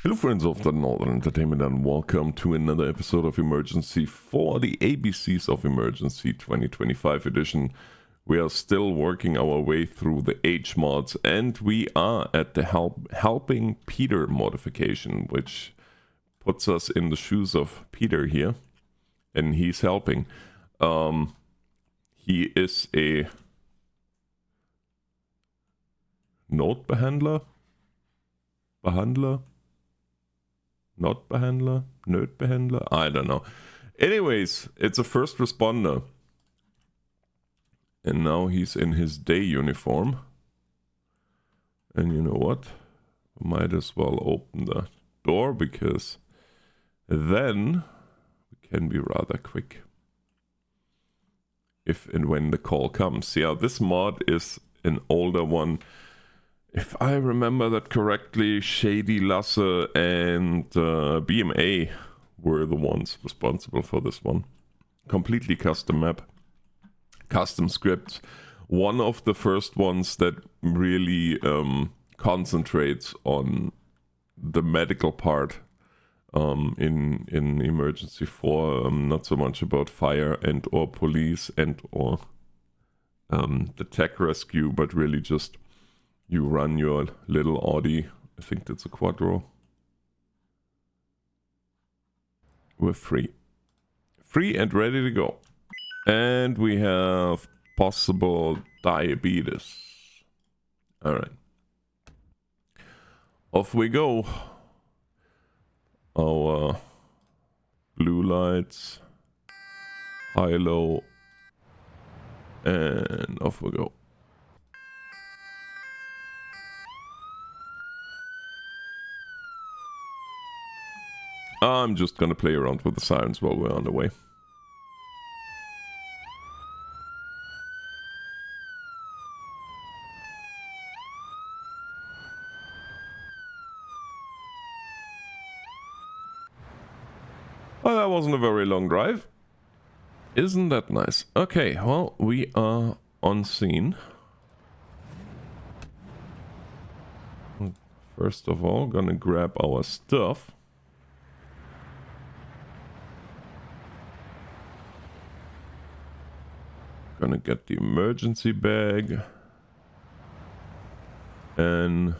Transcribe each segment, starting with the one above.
Hello friends of the Northern Entertainment and welcome to another episode of Emergency for the ABCs of Emergency 2025 edition. We are still working our way through the H mods and we are at the helping Peter modification, which puts us in the shoes of Peter here, and he's helping. He is a node behandler? Not behandler? Nerd behandler? I don't know. Anyways, it's a first responder. And now he's in his day uniform. And you know what? Might as well open the door because then we can be rather quick. If and when the call comes. Yeah, this mod is an older one. If I remember that correctly, Shady, Lasse, and BMA were the ones responsible for this one. Completely custom map, custom scripts. One of the first ones that really concentrates on the medical part in Emergency 4. Not so much about fire and or police and or the tech rescue, but really just you run your little Audi, I think that's a Quattro. We're free. Free and ready to go. And we have possible diabetes. Alright. Off we go. Our blue lights. High, low. And off we go. I'm just gonna play around with the sirens while we're on the way. Well, that wasn't a very long drive. Isn't that nice? Okay, well, we are on scene. First of all, gonna grab our stuff. Gonna get the emergency bag and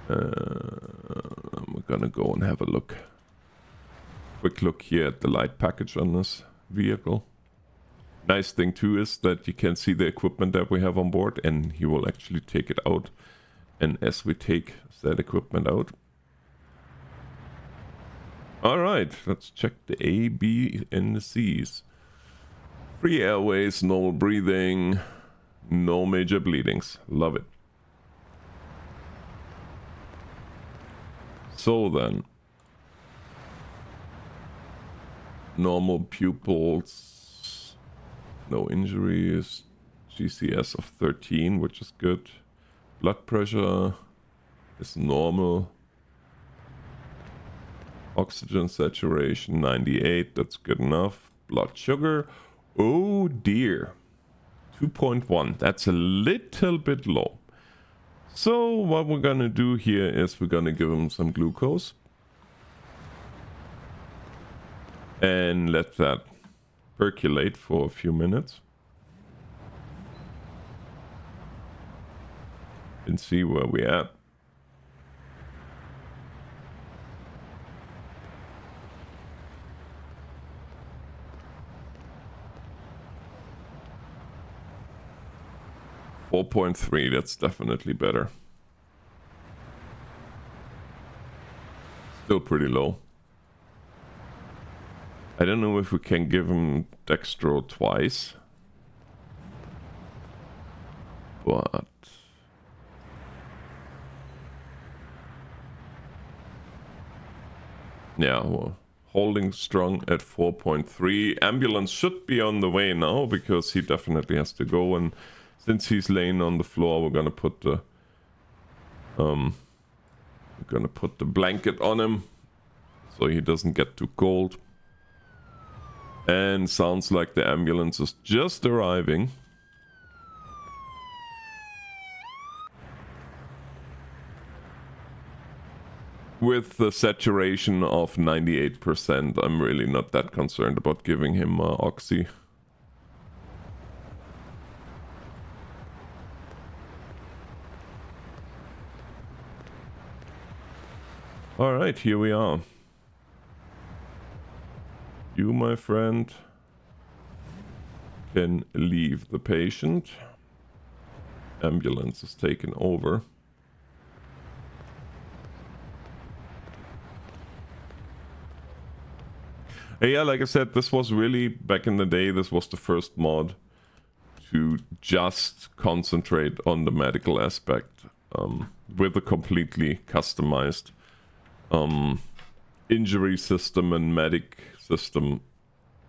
we're gonna go and have a look. Quick look here at the light package on this vehicle. Nice thing too is that you can see the equipment that we have on board and he will actually take it out. And as we take that equipment out. Alright, let's check the A, B, and the C's. Free airways, normal breathing, no major bleedings. Love it. So then, normal pupils, no injuries, GCS of 13, which is good. Blood pressure is normal. Oxygen saturation 98, that's good enough. Blood sugar. Oh dear, 2.1, that's a little bit low. So what we're gonna do here is we're gonna give him some glucose. And let that percolate for a few minutes. And see where we're at. .3, that's definitely better. Still pretty low. I don't know if we can give him dextro twice. But yeah, well, holding strong at 4.3. Ambulance should be on the way now because he definitely has to go, and since he's laying on the floor, we're gonna put the blanket on him so he doesn't get too cold. And sounds like the ambulance is just arriving. with the saturation of 98%, I'm really not that concerned about giving him Oxy. Alright, here we are. You, my friend, can leave the patient. Ambulance is taken over. Yeah, like I said, this was really, back in the day, this was the first mod to just concentrate on the medical aspect, with a completely customized injury system and medic system.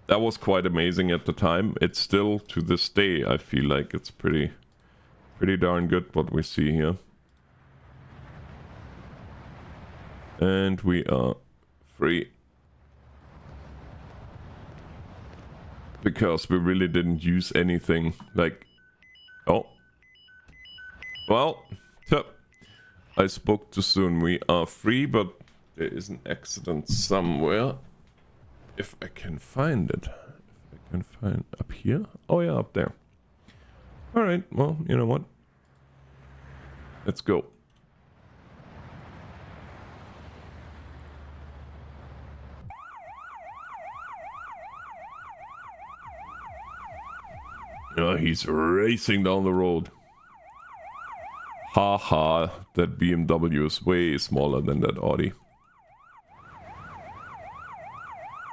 That was quite amazing at the time. It's still, to this day, I feel like it's pretty darn good what we see here. And we are free. Because we really didn't use anything like... Oh. Well, I spoke too soon. We are free, but there is an accident somewhere. If I can find it. If I can find... Up here? Oh yeah, up there. Alright, well, you know what? Let's go. Oh, he's racing down the road. Haha, that BMW is way smaller than that Audi.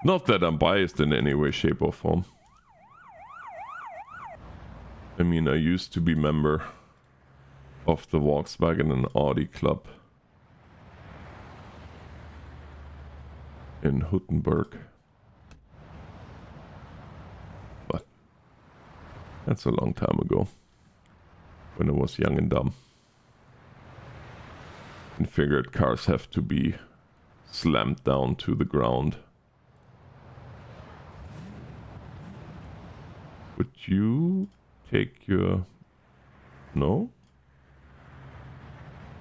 Not that I'm biased in any way, shape or form. I mean, I used to be member of the Volkswagen and Audi club in Huttenberg. But that's a long time ago, when I was young and dumb and figured cars have to be slammed down to the ground. Would you take your... No?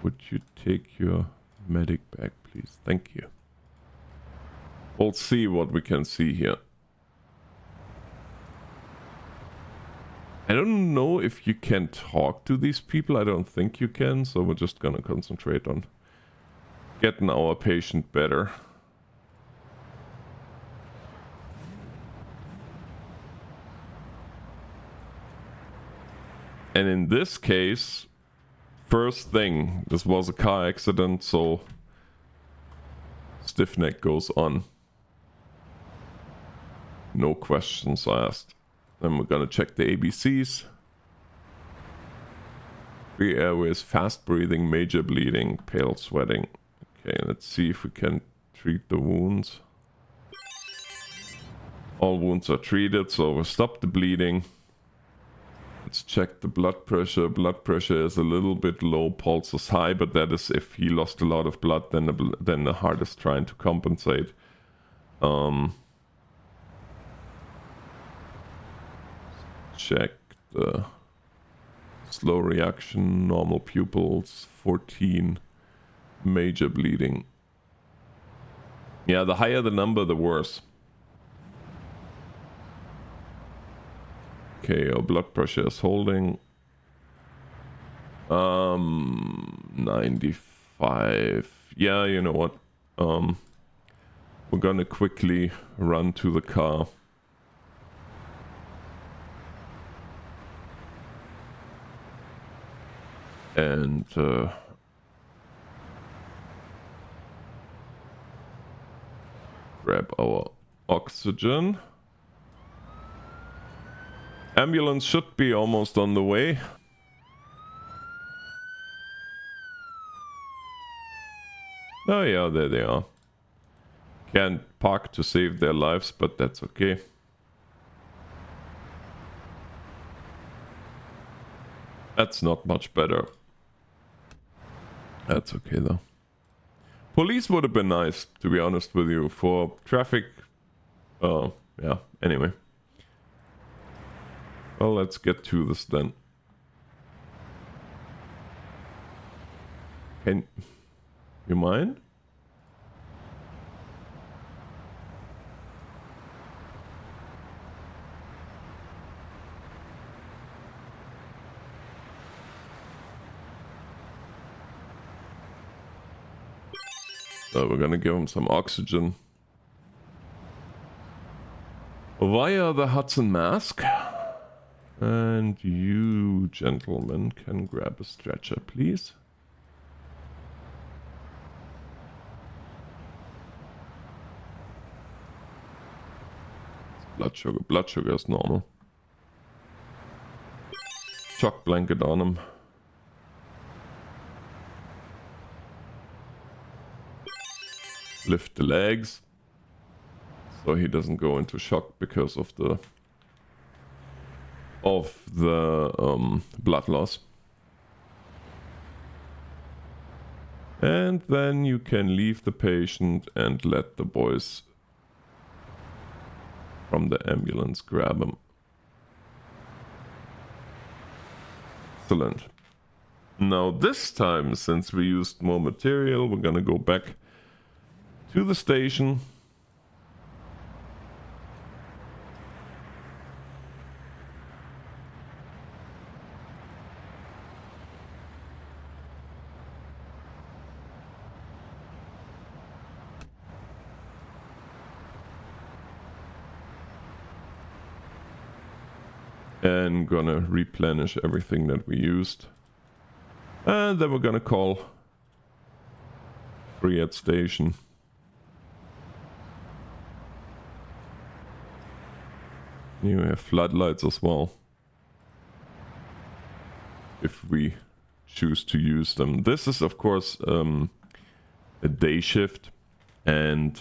Would you take your medic bag, please? Thank you. We'll see what we can see here. I don't know if you can talk to these people. I don't think you can, so we're just gonna concentrate on getting our patient better. And in this case, first thing, this was a car accident, so stiff neck goes on. No questions asked. Then we're gonna check the ABCs. Free airways, fast breathing, major bleeding, pale sweating. Okay, let's see if we can treat the wounds. All wounds are treated, so we'll stop the bleeding. Let's check the blood pressure. Blood pressure is a little bit low, pulse is high, but that is if he lost a lot of blood, then the heart is trying to compensate. Check the slow reaction, normal pupils, 14, major bleeding. Yeah, the higher the number, the worse. Okay, our blood pressure is holding. 95. Yeah, you know what? We're gonna quickly run to the car. And grab our oxygen. Ambulance should be almost on the way. Oh yeah, there they are. Can't park to save their lives, but that's okay. That's not much better. That's okay though. Police would have been nice, to be honest with you, for traffic. Yeah, anyway. Well, let's get to this then. Can you mind? So we're gonna give him some oxygen via the Hudson mask. And you gentlemen can grab a stretcher, please. Blood sugar is normal. Shock blanket on him. Lift the legs so he doesn't go into shock because of the blood loss. And then you can leave the patient and let the boys from the ambulance grab him. Excellent. Now this time, since we used more material, we're gonna go back to the station. And gonna replenish everything that we used. And then we're gonna call free at station. You have floodlights as well, if we choose to use them. This is of course a day shift, and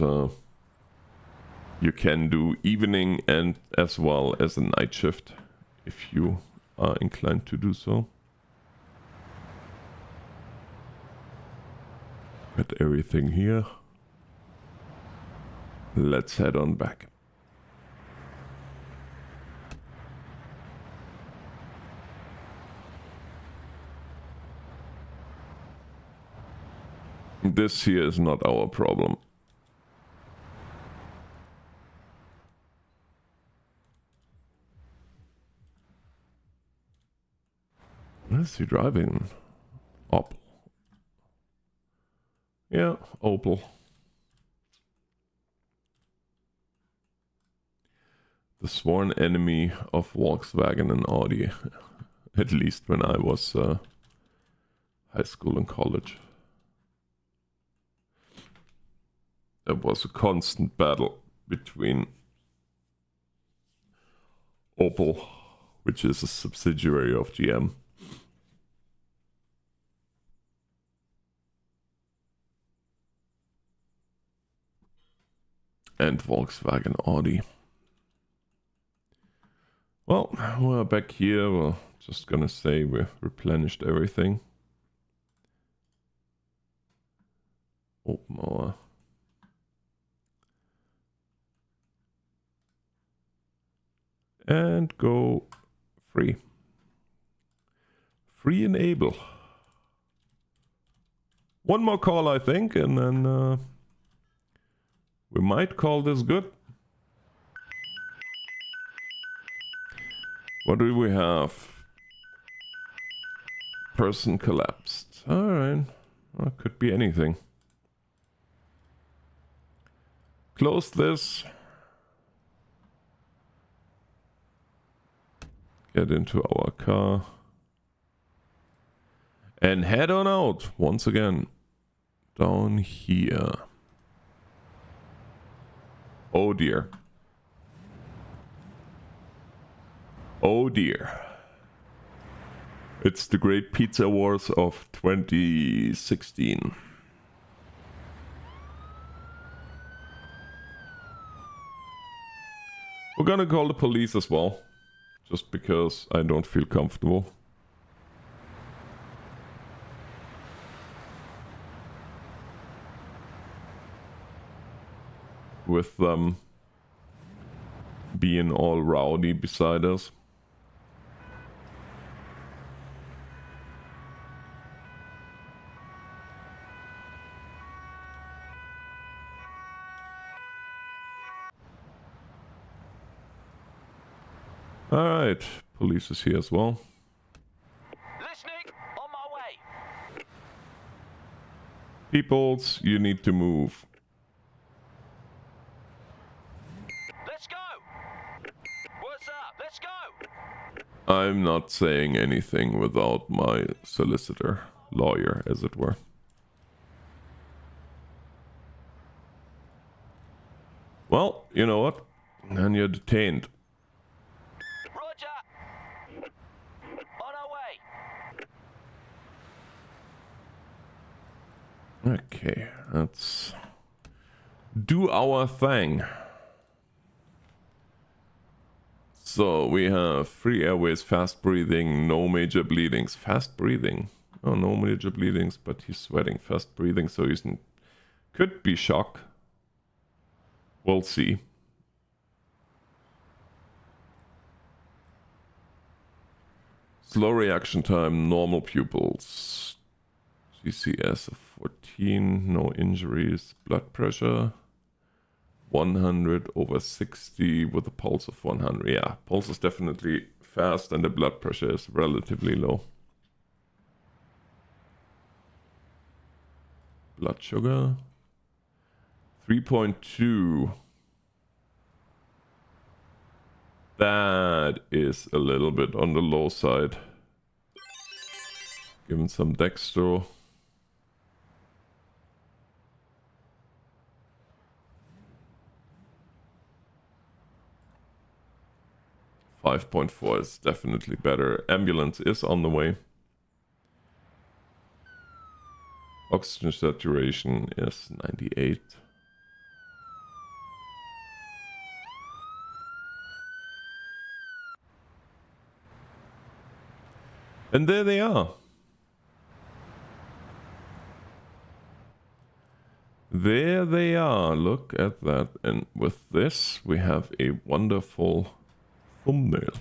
you can do evening and as well as a night shift if you are inclined to do so. Got everything here. Let's head on back. This here is not our problem. What is he driving? Opel. Yeah, Opel. The sworn enemy of Volkswagen and Audi. At least when I was high school and college. There was a constant battle between Opel, which is a subsidiary of GM, and Volkswagen Audi. Well, we're back here. We're just gonna say we've replenished everything. Open our and go free. Free enable. One more call, I think, and then we might call this good. What do we have? Person collapsed. Alright. Well, could be anything. Close this. Get into our car. And head on out once again. Down here. Oh dear. Oh dear. It's the Great Pizza Wars of 2016. We're gonna call the police as well. Just because I don't feel comfortable. With them being all rowdy beside us. Alright, police is here as well. Listening, on my way. Peoples, you need to move. Let's go. What's up? Let's go. I'm not saying anything without my solicitor, lawyer, as it were. Well, you know what? And you're detained. Roger. On our way. Okay, let's do our thing. So we have free airways, fast breathing, no major bleedings. Fast breathing. Oh, no major bleedings, but he's sweating. Fast breathing, so he's could be shock. We'll see. Slow reaction time, normal pupils. GCS of 14, no injuries. Blood pressure 100/60 with a pulse of 100. Yeah, pulse is definitely fast and the blood pressure is relatively low. Blood sugar 3.2. That is a little bit on the low side. Give him some dextro. .4 is definitely better. Ambulance is on the way. Oxygen saturation is 98. And there they are. There they are. Look at that. And with this, we have a wonderful thumbnail.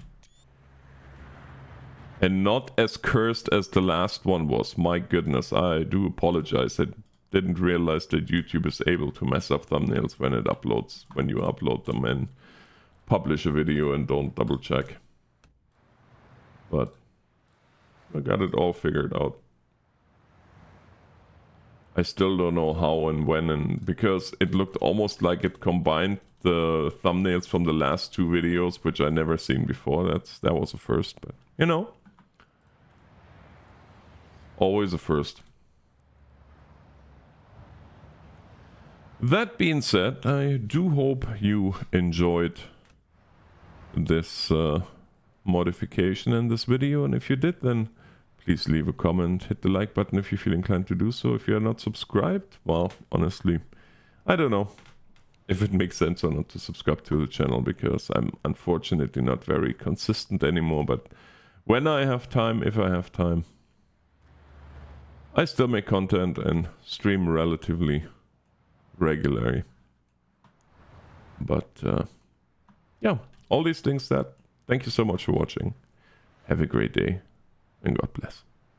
And not as cursed as the last one was. My goodness, I do apologize. I didn't realize that YouTube is able to mess up thumbnails when it uploads, when you upload them and publish a video and don't double check. But I got it all figured out. I still don't know how and when, and because it looked almost like it combined the thumbnails from the last two videos, which I never seen before. That was a first, but you know, always a first. That being said, I do hope you enjoyed this modification in this video, and if you did, then please leave a comment, hit the like button if you feel inclined to do so. If you are not subscribed, well, honestly, I don't know if it makes sense or not to subscribe to the channel, because I'm unfortunately not very consistent anymore, but when I have time, if I have time, I still make content and stream relatively regularly. But yeah, all these things said, thank you so much for watching. Have a great day and God bless.